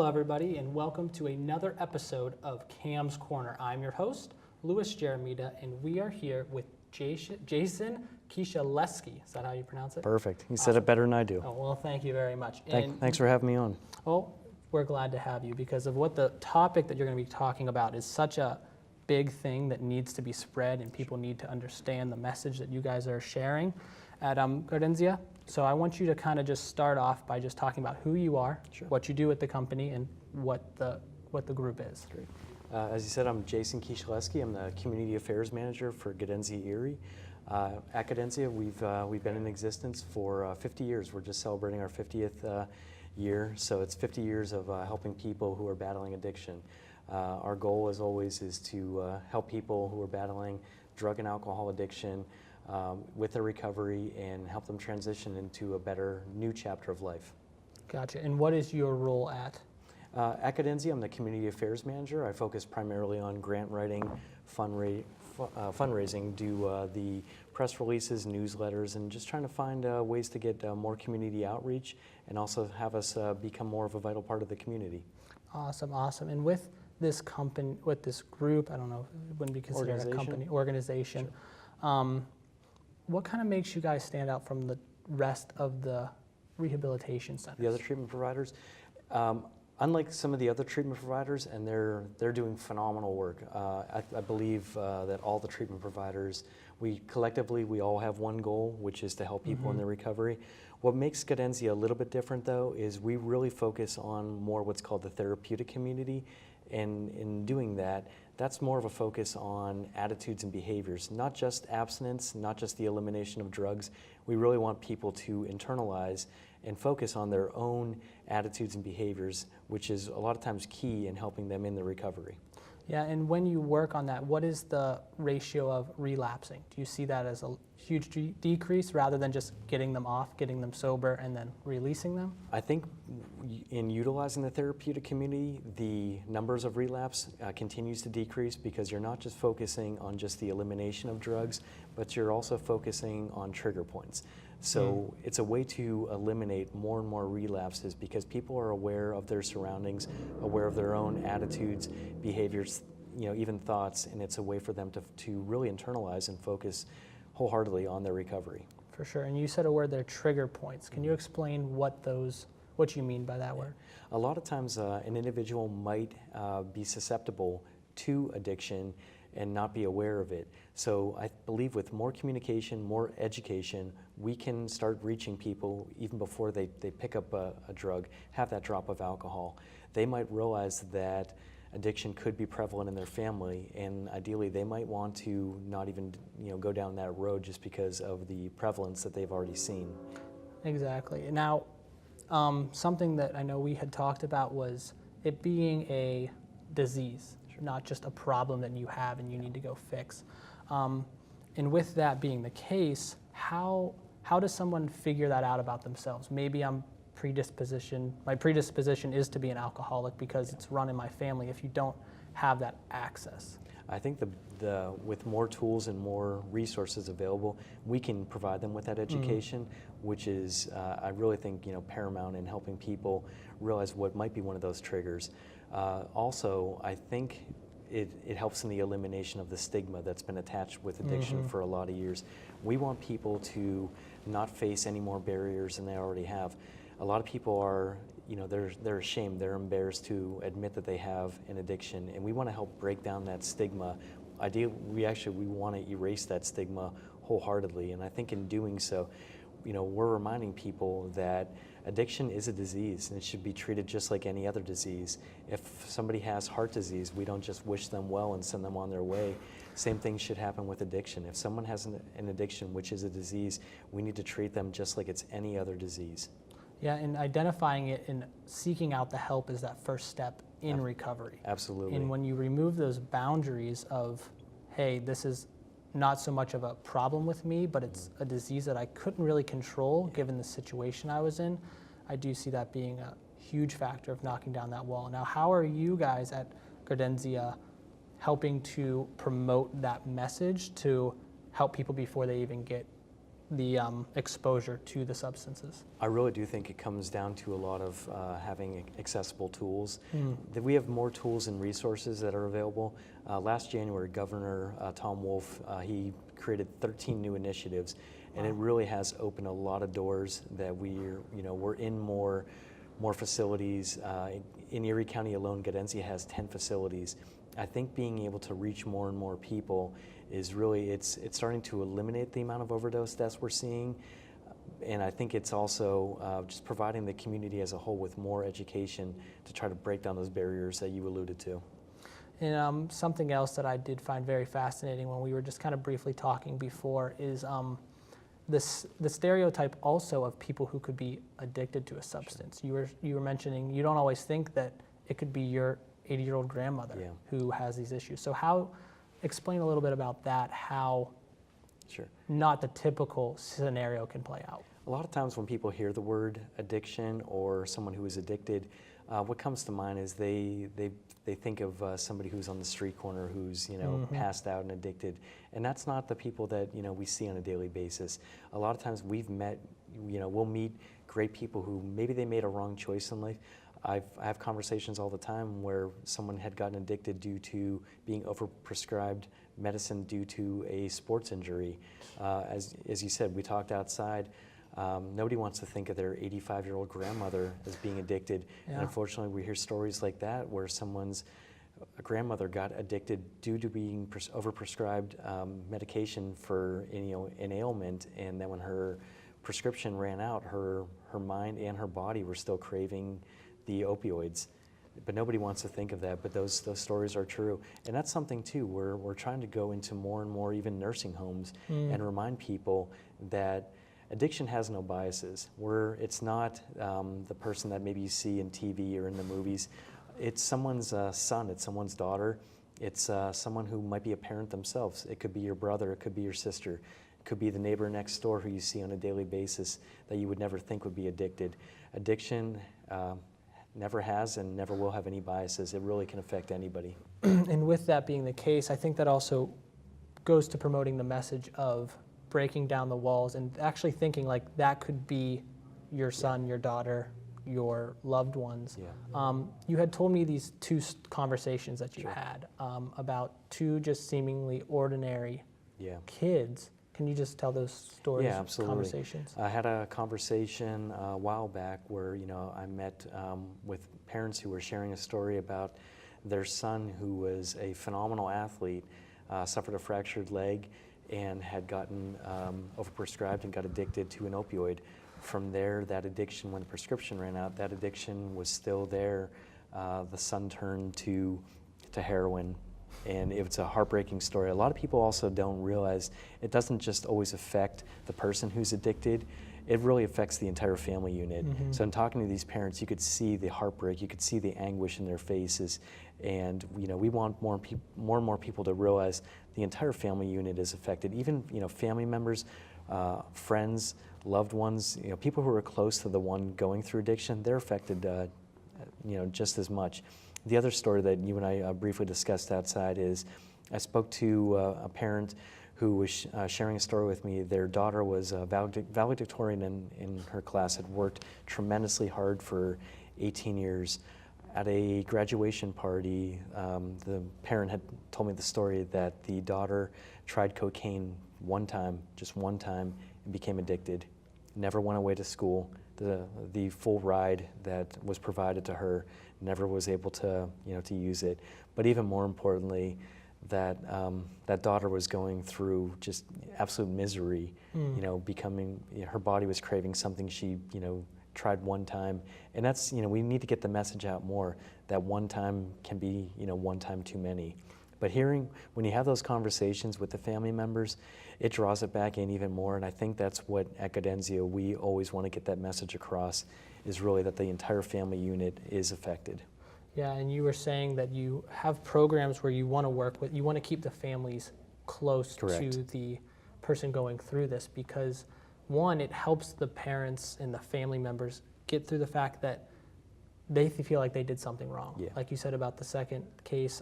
Hello, everybody, and welcome to another episode of Cam's Corner. I'm your host, Louis Jeremita, and we are here with Jason Kiszaleski. Is that how you pronounce it? Perfect. You said it better than I do. Oh, well, thank you very much. Thanks for having me on. Well, we're glad to have you because of what the topic that you're going to be talking about is such a big thing that needs to be spread, and people need to understand the message that you guys are sharing at Gaudenzia. So I want you to kind of just start off by just talking about who you are, Sure. what you do at the company, and what the group is. Great. As you said, I'm Jason Kiszaleski. I'm the Community Affairs Manager for Gaudenzia, Erie. At Gaudenzia, we've been in existence for 50 years. We're just celebrating our 50th year, so it's 50 years of helping people who are battling addiction. Our goal, as always, is to help people who are battling drug and alcohol addiction with their recovery and help them transition into a better new chapter of life. Gotcha. And what is your role at? At Gaudenzia, I'm the Community Affairs Manager. I focus primarily on grant writing, fundraising, do the press releases, newsletters, and just trying to find ways to get more community outreach and also have us become more of a vital part of the community. Awesome, awesome. And with this company, with this group, I don't know, it wouldn't be considered a company, organization. Sure. What kind of makes you guys stand out from the rest of the rehabilitation centers? The other treatment providers? Unlike some of the other treatment providers, and they're doing phenomenal work. I believe that all the treatment providers, we all have one goal, which is to help people in their recovery. What makes Gaudenzia a little bit different, though, is we really focus on more what's called the therapeutic community, and in doing that, that's more of a focus on attitudes and behaviors, not just abstinence, not just the elimination of drugs. We really want people to internalize and focus on their own attitudes and behaviors, which is a lot of times key in helping them in their recovery. Yeah, and when you work on that, what is the ratio of relapsing? Do you see that as a huge decrease rather than just getting them off, getting them sober, and then releasing them? I think in utilizing the therapeutic community, the numbers of relapse continues to decrease because you're not just focusing on just the elimination of drugs, but you're also focusing on trigger points. So it's a way to eliminate more and more relapses because people are aware of their surroundings, aware of their own attitudes, behaviors, even thoughts, and it's a way for them to really internalize and focus wholeheartedly on their recovery. For sure. And you said a word there, trigger points. Can you explain what you mean by that word? A lot of times an individual might be susceptible to addiction and not be aware of it. So I believe with more communication, more education, we can start reaching people even before they pick up a drug, have that drop of alcohol. They might realize that addiction could be prevalent in their family, and ideally they might want to not even go down that road just because of the prevalence that they've already seen. Exactly. Now, something that I know we had talked about was it being a disease, not just a problem that you have and you need to go fix. And with that being the case, how does someone figure that out about themselves? Maybe my predisposition is to be an alcoholic because it's run in my family if you don't have that access. I think with more tools and more resources available, we can provide them with that education, which is, I really think, paramount in helping people realize what might be one of those triggers. Also, I think it helps in the elimination of the stigma that's been attached with addiction for a lot of years. We want people to not face any more barriers than they already have. A lot of people are, they're ashamed, they're embarrassed to admit that they have an addiction, and we want to help break down that stigma. Ideally, we want to erase that stigma wholeheartedly, and I think in doing so, we're reminding people that addiction is a disease and it should be treated just like any other disease. If somebody has heart disease, we don't just wish them well and send them on their way. Same thing should happen with addiction. If someone has an addiction, which is a disease, we need to treat them just like it's any other disease. Yeah, and identifying it and seeking out the help is that first step in recovery. Absolutely. And when you remove those boundaries of, hey, this is not so much of a problem with me, but it's a disease that I couldn't really control given the situation I was in, I do see that being a huge factor of knocking down that wall. Now, how are you guys at Gaudenzia helping to promote that message to help people before they even get the exposure to the substances? I really do think it comes down to a lot of having accessible tools. That we have more tools and resources that are available. Last January, Governor Tom Wolf, he created 13 new initiatives, and it really has opened a lot of doors that we're in more facilities. In Erie County alone, Gaudenzia has 10 facilities. I think being able to reach more and more people is really, it's starting to eliminate the amount of overdose deaths we're seeing. And I think it's also just providing the community as a whole with more education to try to break down those barriers that you alluded to. And something else that I did find very fascinating when we were just kind of briefly talking before is the stereotype also of people who could be addicted to a substance. Sure. You were mentioning you don't always think that it could be your 80-year-old grandmother who has these issues. So explain a little bit about that, how not the typical scenario can play out. A lot of times when people hear the word addiction or someone who is addicted, what comes to mind is they think of somebody who's on the street corner who's passed out and addicted, and that's not the people that we see on a daily basis. A lot of times we'll meet great people who maybe they made a wrong choice in life. I have conversations all the time where someone had gotten addicted due to being overprescribed medicine due to a sports injury. As you said, we talked outside. Nobody wants to think of their 85-year-old grandmother as being addicted. Yeah. And unfortunately, we hear stories like that where a grandmother got addicted due to being overprescribed medication for an ailment, and then when her prescription ran out, her mind and her body were still craving the opioids. But nobody wants to think of that, but those stories are true. And that's something too, we're trying to go into more and more even nursing homes and remind people that addiction has no biases. It's not the person that maybe you see in TV or in the movies. It's someone's son, it's someone's daughter, it's someone who might be a parent themselves. It could be your brother, it could be your sister, it could be the neighbor next door who you see on a daily basis that you would never think would be addicted. Addiction never has and never will have any biases. It really can affect anybody. And with that being the case, I think that also goes to promoting the message of breaking down the walls and actually thinking like that could be your son, your daughter, your loved ones. Yeah. You had told me these two conversations that you had about two just seemingly ordinary kids. Can you just tell those stories? Yeah, absolutely. Conversations? I had a conversation a while back where I met with parents who were sharing a story about their son who was a phenomenal athlete, suffered a fractured leg, and had gotten overprescribed and got addicted to an opioid. From there, that addiction, when the prescription ran out, that addiction was still there. The son turned to heroin. And it's a heartbreaking story. A lot of people also don't realize it doesn't just always affect the person who's addicted, it really affects the entire family unit. So in talking to these parents, you could see the heartbreak, you could see the anguish in their faces, and we want more and more people to realize the entire family unit is affected. Even family members, friends, loved ones, people who are close to the one going through addiction, they're affected just as much. The other story that you and I briefly discussed outside is I spoke to a parent who was sharing a story with me. Their daughter was valedictorian in her class, had worked tremendously hard for 18 years. At a graduation party, the parent had told me the story that the daughter tried cocaine just one time, and became addicted. Never went away to school. The full ride that was provided to her, never was able to to use it. But even more importantly, that daughter was going through just absolute misery. Her body was craving something she tried one time, and that's we need to get the message out more that one time can be one time too many. But when you have those conversations with the family members, it draws it back in even more, and I think that's what at Gaudenzia we always want to get that message across, is really that the entire family unit is affected. Yeah, and you were saying that you have programs where you want to work with, you want to keep the families close Correct. to the person going through this because, one, it helps the parents and the family members get through the fact that they feel like they did something wrong. Yeah. Like you said about the second case,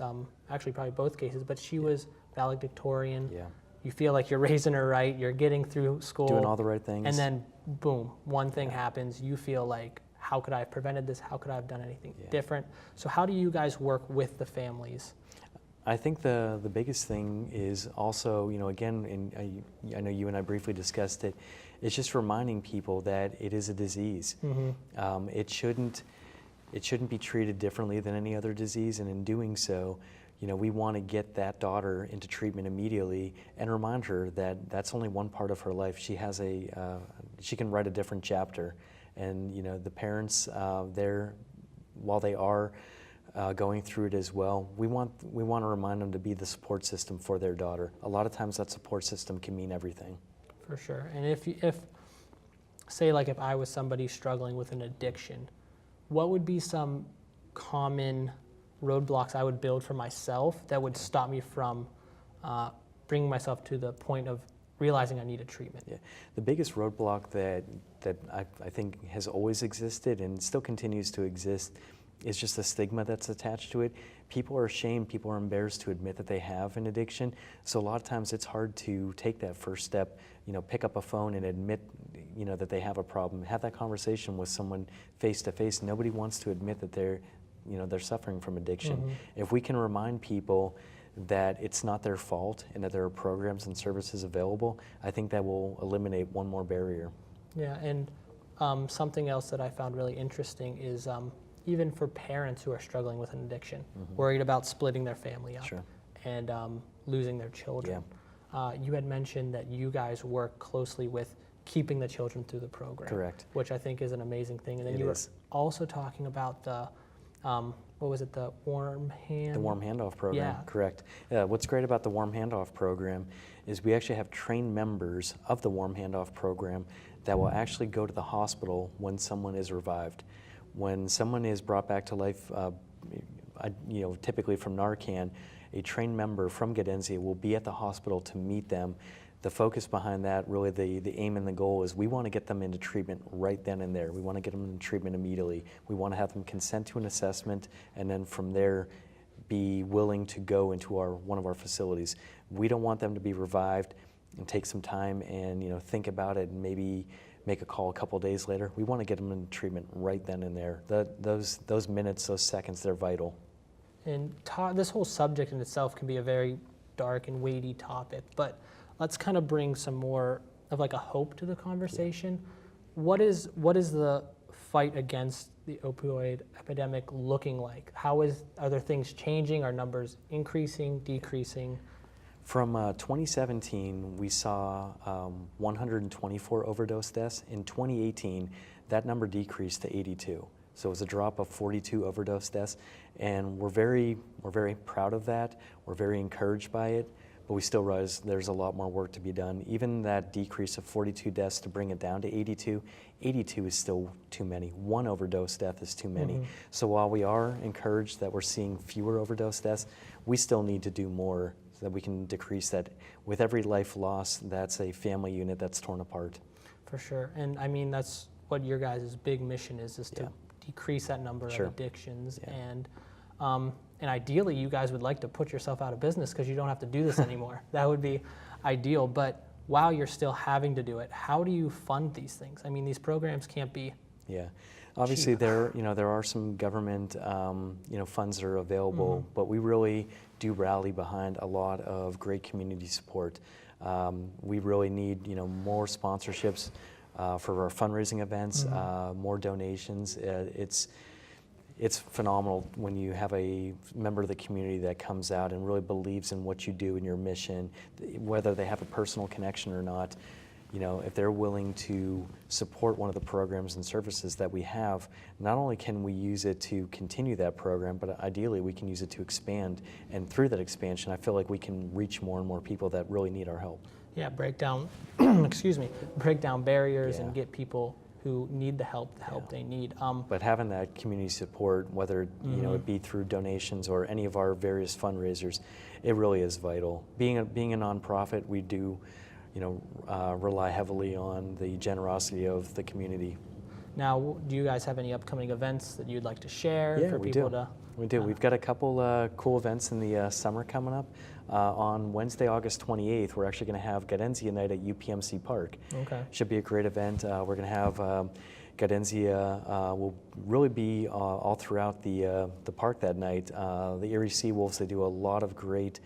actually probably both cases, but she was valedictorian. Yeah. you feel like you're raising her right, you're getting through school. Doing all the right things. And then, boom, one thing happens. You feel like, how could I have prevented this? How could I have done anything different? So how do you guys work with the families? I think the biggest thing is also, again, and I know you and I briefly discussed it, it's just reminding people that it is a disease. It shouldn't be treated differently than any other disease, and in doing so, we want to get that daughter into treatment immediately and remind her that that's only one part of her life. She has she can write a different chapter, and the parents, while they are going through it as well, we want to remind them to be the support system for their daughter. A lot of times that support system can mean everything. For sure. And if say like if I was somebody struggling with an addiction, what would be some common roadblocks I would build for myself that would stop me from bringing myself to the point of realizing I need a treatment? Yeah. The biggest roadblock that I think has always existed and still continues to exist is just the stigma that's attached to it. People are ashamed, people are embarrassed to admit that they have an addiction. So a lot of times it's hard to take that first step, pick up a phone and admit, that they have a problem. Have that conversation with someone face to face. Nobody wants to admit that they're suffering from addiction. If we can remind people that it's not their fault and that there are programs and services available, I think that will eliminate one more barrier. Yeah, and something else that I found really interesting is even for parents who are struggling with an addiction, worried about splitting their family up and losing their children. You had mentioned that you guys work closely with keeping the children through the program. Correct. Which I think is an amazing thing. And then you were also talking about the, what was it, the warm hand? The warm handoff program, Yeah. Correct. What's great about the warm handoff program is we actually have trained members of the warm handoff program that will actually go to the hospital when someone is revived. When someone is brought back to life, typically from Narcan, a trained member from Gaudenzia will be at the hospital to meet them. The focus behind that, really the aim and the goal is we want to get them into treatment right then and there. We want to get them into treatment immediately. We want to have them consent to an assessment and then from there be willing to go into one of our facilities. We don't want them to be revived and take some time and think about it and maybe make a call a couple days later. We want to get them in treatment right then and there. Those minutes, those seconds, they're vital. And this whole subject in itself can be a very dark and weighty topic, but let's kind of bring some more of like a hope to the conversation. What is the fight against the opioid epidemic looking like? Are there things changing? Are numbers increasing, decreasing? From 2017, we saw 124 overdose deaths. In 2018, that number decreased to 82. So it was a drop of 42 overdose deaths, and we're very proud of that. We're very encouraged by it, but we still realize there's a lot more work to be done. Even that decrease of 42 deaths to bring it down to 82 is still too many. One overdose death is too many. So while we are encouraged that we're seeing fewer overdose deaths, we still need to do more so that we can decrease that. With every life lost, that's a family unit that's torn apart. For sure, and I mean that's what your guys' big mission is to decrease that number of addictions, and ideally you guys would like to put yourself out of business because you don't have to do this anymore. That would be ideal, but while you're still having to do it, how do you fund these things? I mean, these programs can't be obviously there are some government funds that are available, but we really do rally behind a lot of great community support. We really need more sponsorships for our fundraising events, more donations. It's phenomenal when you have a member of the community that comes out and really believes in what you do and your mission, whether they have a personal connection or not. If they're willing to support one of the programs and services that we have, not only can we use it to continue that program, but ideally we can use it to expand. And through that expansion, I feel like we can reach more and more people that really need our help. Yeah, break down, break down barriers and get people who need the help they need. But having that community support, whether it be through donations or any of our various fundraisers, it really is vital. Being a nonprofit, we do rely heavily on the generosity of the community. Now, do you guys have any upcoming events that you'd like to share for people to? We do. We've got a couple cool events in the summer coming up. On Wednesday, August 28th, we're actually going to have Gaudenzia night at UPMC Park. Okay. Should be a great event. We're going to have Gaudenzia will really be all throughout the park that night. The Erie Seawolves, they do a lot of great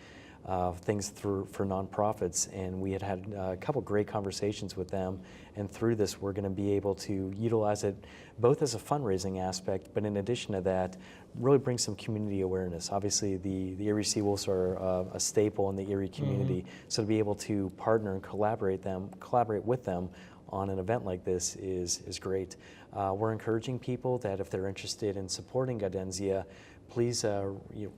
things for nonprofits, and we had a couple great conversations with them, and through this we're going to be able to utilize it both as a fundraising aspect, but in addition to that, really bring some community awareness. Obviously the Erie Seawolves are a staple in the Erie community, so to be able to partner and collaborate with them on an event like this is great. We're encouraging people that if they're interested in supporting Gaudenzia, please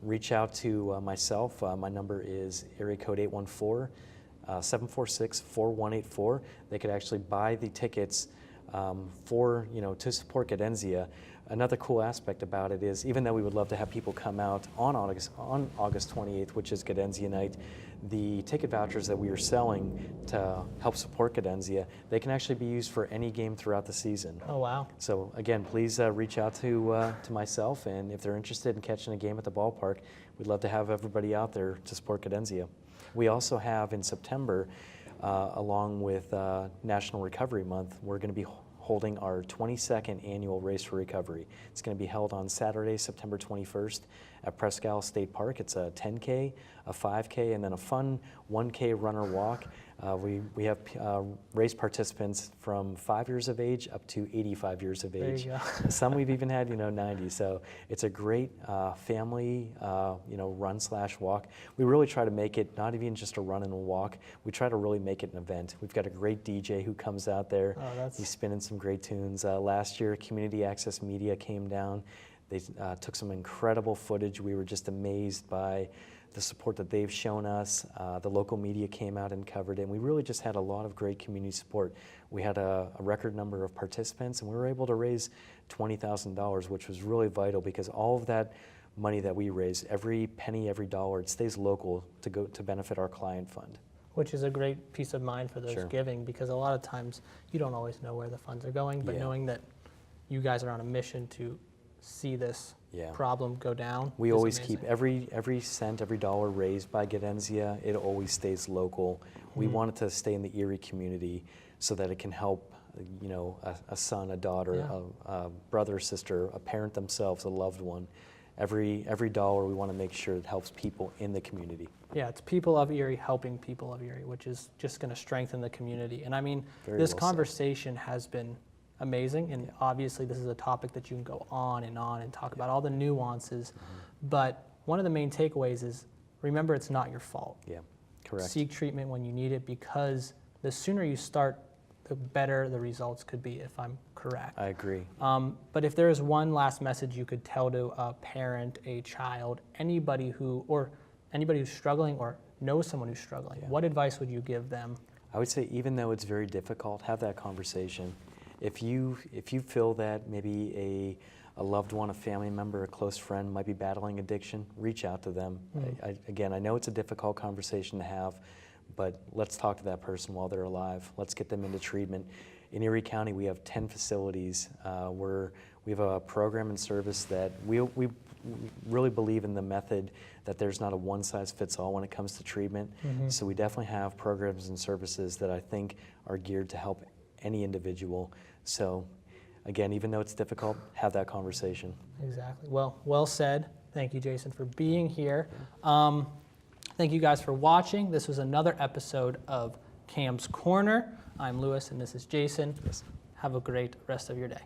reach out to myself. My number is area code 814-746-4184. They could actually buy the tickets to support Gaudenzia. Another cool aspect about it is, even though we would love to have people come out on August 28th, which is Gaudenzia night, the ticket vouchers that we are selling to help support Gaudenzia, they can actually be used for any game throughout the season. Oh, wow. So again, please reach out to myself, and if they're interested in catching a game at the ballpark, we'd love to have everybody out there to support Gaudenzia. We also have in September, along with National Recovery Month, we're going to be holding our 22nd annual Race for Recovery. It's going to be held on Saturday, September 21st at Presque Isle State Park. It's a 10K, a 5K, and then a fun 1K runner walk. We have race participants from 5 years of age up to 85 years of age. There you go. Some we've even had 90. So it's a great family run/walk. We really try to make it not even just a run and a walk. We try to really make it an event. We've got a great DJ who comes out there. He's spinning some great tunes. Last year, Community Access Media came down. They took some incredible footage. We were just amazed by the support that they've shown us. The local media came out and covered it, and we really just had a lot of great community support. We had a record number of participants, and we were able to raise $20,000, which was really vital, because all of that money that we raise, every penny, every dollar, it stays local to benefit our client fund. Which is a great peace of mind for those giving, because a lot of times you don't always know where the funds are going, but knowing that you guys are on a mission to see this problem go down. We always keep every cent, every dollar raised by Gaudenzia, it always stays local. We want it to stay in the Erie community so that it can help a son, a daughter, a brother, sister, a parent themselves, a loved one. Every dollar, we want to make sure it helps people in the community. Yeah, it's people of Erie helping people of Erie, which is just going to strengthen the community. And I mean, this conversation has been amazing, and obviously this is a topic that you can go on and talk about all the nuances, but one of the main takeaways is, remember, it's not your fault. Yeah, correct. Seek treatment when you need it, because the sooner you start, the better the results could be, if I'm correct. I agree. But if there is one last message you could tell to a parent, a child, anybody who's struggling or knows someone who's struggling, what advice would you give them? I would say, even though it's very difficult, have that conversation. If you feel that maybe a loved one, a family member, a close friend might be battling addiction, reach out to them. Again, I know it's a difficult conversation to have, but let's talk to that person while they're alive. Let's get them into treatment. In Erie County, we have 10 facilities where we have a program and service that we really believe in the method that there's not a one-size-fits-all when it comes to treatment. So we definitely have programs and services that I think are geared to help any individual. So again, even though it's difficult, have that conversation. Exactly. Well said. Thank you, Jason, for being here. Thank you guys for watching. This was another episode of Cam's Corner. I'm Lewis, and this is Jason. Yes. Have a great rest of your day.